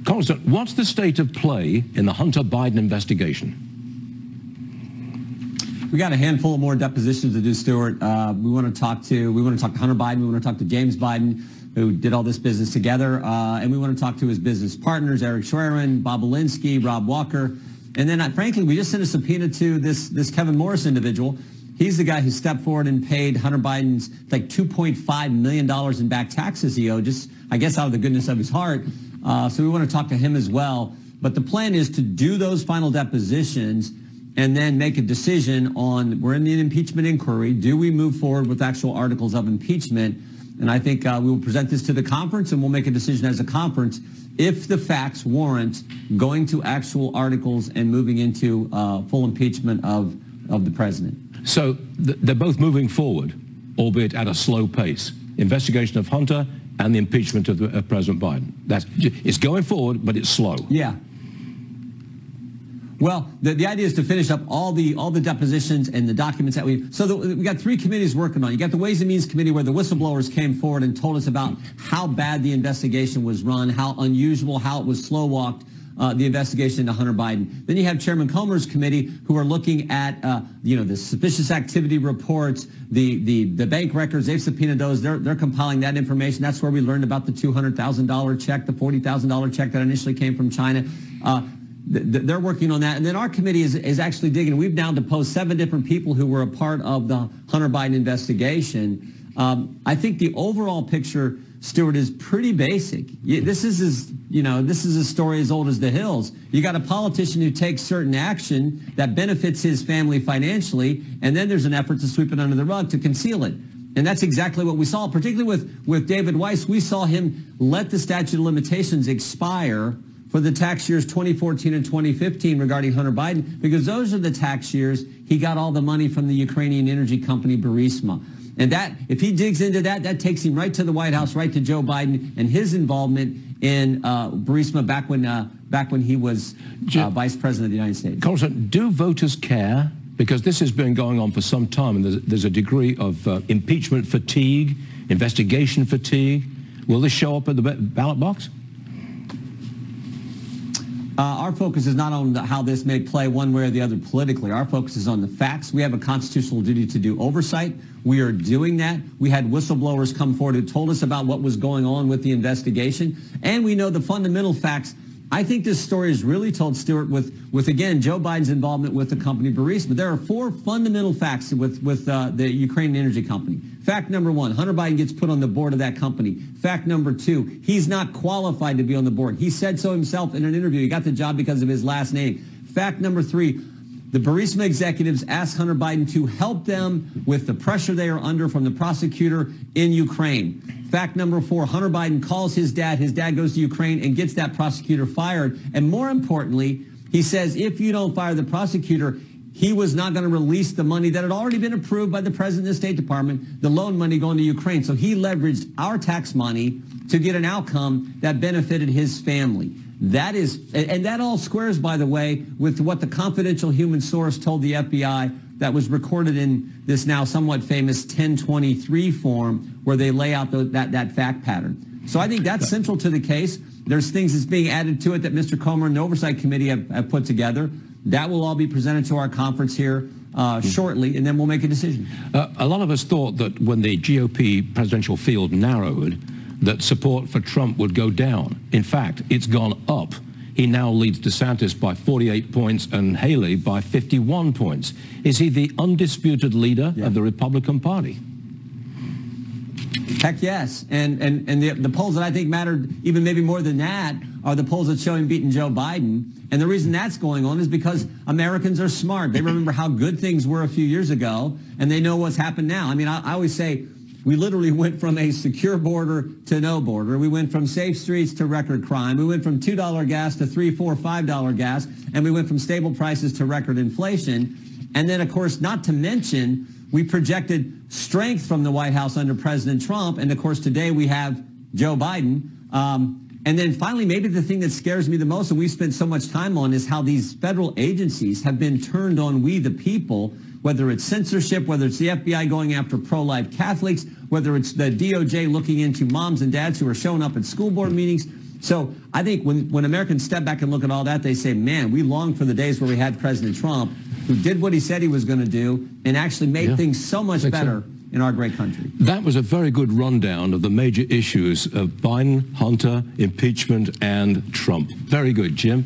Congressman, what's the state of play in the Hunter Biden investigation? We got a handful of more depositions to do, Stuart. We want to talk to Hunter Biden. We want to talk to James Biden, who did all this business together, and we want to talk to his business partners, Eric Schwerin, Bob Alinsky, Rob Walker, and then, frankly, we just sent a subpoena to this Kevin Morris individual. He's the guy who stepped forward and paid Hunter Biden's like $2.5 million in back taxes he owed, just I guess out of the goodness of his heart. So we want to talk to him as well. But the plan is to do those final depositions and then make a decision on, we're in the impeachment inquiry, do we move forward with actual articles of impeachment? And I think we will present this to the conference, and we'll make a decision as a conference if the facts warrant going to actual articles and moving into full impeachment of the president. So they're both moving forward, albeit at a slow pace. Investigation of Hunter and the impeachment of President Biden. It's going forward, but it's slow. Yeah. Well, the idea is to finish up all the depositions and the documents that we got three committees working on. You got the Ways and Means Committee, where the whistleblowers came forward and told us about how bad the investigation was run, how unusual, how it was slow walked, the investigation into Hunter Biden. Then you have Chairman Comer's committee, who are looking at the suspicious activity reports, the bank records. They've subpoenaed those. They're compiling that information. That's where we learned about the $200,000 check, the $40,000 check that initially came from China. They're working on that. And then our committee is actually digging. We've now deposed 7 different people who were a part of the Hunter Biden investigation. I think the overall picture, Stuart, is pretty basic. This is a story as old as the hills. You got a politician who takes certain action that benefits his family financially, and then there's an effort to sweep it under the rug to conceal it. And that's exactly what we saw, particularly with David Weiss. We saw him let the statute of limitations expire for the tax years 2014 and 2015 regarding Hunter Biden, because those are the tax years he got all the money from the Ukrainian energy company Burisma. And that, if he digs into that, that takes him right to the White House, right to Joe Biden and his involvement in Burisma back when he was Vice President of the United States. Congressman, do voters care? Because this has been going on for some time, and there's a degree of impeachment fatigue, investigation fatigue. Will this show up at the ballot box? Our focus is not on how this may play one way or the other politically. Our focus is on the facts. We have a constitutional duty to do oversight. We are doing that. We had whistleblowers come forward who told us about what was going on with the investigation. And we know the fundamental facts. I think this story is really told, Stuart, with again, Joe Biden's involvement with the company Burisma. There are 4 fundamental facts with the Ukrainian energy company. Fact number 1, Hunter Biden gets put on the board of that company. Fact number 2, he's not qualified to be on the board. He said so himself in an interview. He got the job because of his last name. Fact number 3, the Burisma executives asked Hunter Biden to help them with the pressure they are under from the prosecutor in Ukraine. Fact number 4, Hunter Biden calls his dad. His dad goes to Ukraine and gets that prosecutor fired. And more importantly, he says, if you don't fire the prosecutor, he was not going to release the money that had already been approved by the President of the State Department, the loan money going to Ukraine. So he leveraged our tax money to get an outcome that benefited his family. That is, and that all squares, by the way, with what the confidential human source told the FBI that was recorded in this now somewhat famous 1023 form, where they lay out that fact pattern. So I think that's central to the case. There's things that's being added to it that Mr. Comer and the Oversight Committee have put together. That will all be presented to our conference here shortly, and then we'll make a decision. A lot of us thought that when the GOP presidential field narrowed, that support for Trump would go down. In fact, it's gone up. He now leads DeSantis by 48 points and Haley by 51 points. Is he the undisputed leader of the Republican Party? Heck yes. And the polls that I think mattered even maybe more than that are the polls that show him beating Joe Biden. And the reason that's going on is because Americans are smart. They remember how good things were a few years ago, and they know what's happened now. I mean, I always say, we literally went from a secure border to no border. We went from safe streets to record crime. We went from $2 gas to $3, $4, $5 gas. And we went from stable prices to record inflation. And then, of course, not to mention, we projected strength from the White House under President Trump. And, of course, today we have Joe Biden. And then finally, maybe the thing that scares me the most, and we've spent so much time on, is how these federal agencies have been turned on we the people, whether it's censorship, whether it's the FBI going after pro-life Catholics, whether it's the DOJ looking into moms and dads who are showing up at school board meetings. So I think when Americans step back and look at all that, they say, man, we long for the days where we had President Trump who did what he said he was going to do and actually made things so much better in our great country. That was a very good rundown of the major issues of Biden, Hunter, impeachment, and Trump. Very good, Jim.